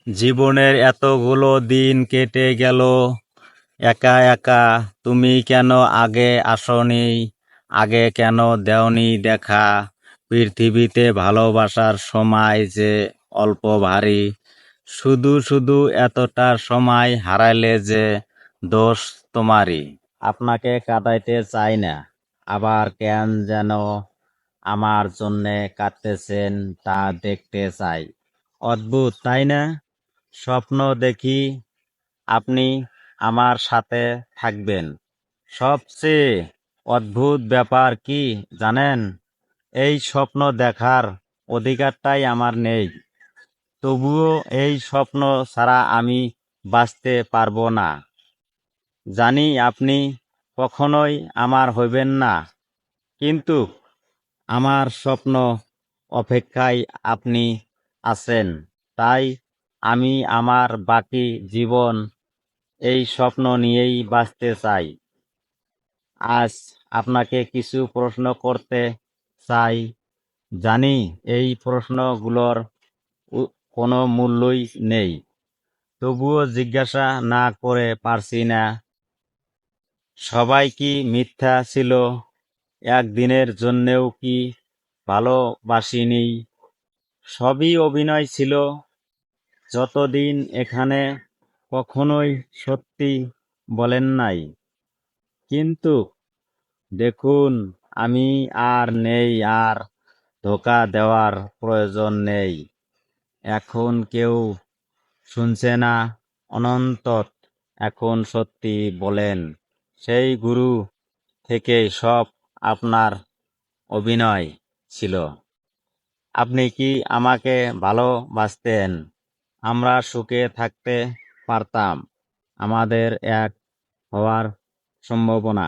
জীবনের এতগুলো দিন কেটে গেল একা একা, তুমি কেন আগে আসনি? আগে কেন দেওনি দেখা? পৃথিবীতে ভালোবাসার সময় যে অল্প ভারী, শুধু শুধু এতটা সময় হারাইলে যে দোষ তোমারই। আপনাকে কাঁদাইতে চাই না, আবার কেন যেন আমার জন্যে কাঁদতেছেন তা দেখতে চাই। অদ্ভুত তাই না? স্বপ্ন দেখি আপনি আমার সাথে থাকবেন। সবচেয়ে অদ্ভুত ব্যাপার কি জানেন? এই স্বপ্ন দেখার অধিকারটাই আমার নেই। তবুও এই স্বপ্ন ছাড়া আমি বাঁচতে পারবো না। জানি আপনি কখনোই আমার হইবেন না, কিন্তু আমার স্বপ্ন অপেক্ষায় আপনি আছেন। তাই আমি আমার বাকি জীবন এই স্বপ্ন নিয়েই বাঁচতে চাই। আজ আপনাকে কিছু প্রশ্ন করতে চাই। জানি এই প্রশ্নগুলোর কোনো মূল্যই নেই, তবুও জিজ্ঞাসা না করে পারছি না। সবাই কি মিথ্যা ছিল? একদিনের জন্যেও কি ভালোবাসিনি? সবই অভিনয় ছিল যতদিন এখানে, কখনোই সত্যি বলেন নাই। কিন্তু দেখুন, আমি আর নেই, আর ধোঁকা দেওয়ার প্রয়োজন নেই। এখন কেউ শুনছে না অনন্তত। এখন সত্যি বলেন, সেই গুরু থেকেই সব আপনার অভিনয় ছিল। আপনি কি আমাকে ভালোবাসতেন? আমরা সুখে থাকতে পারতাম। আমাদের এক হওয়ার সম্ভাবনা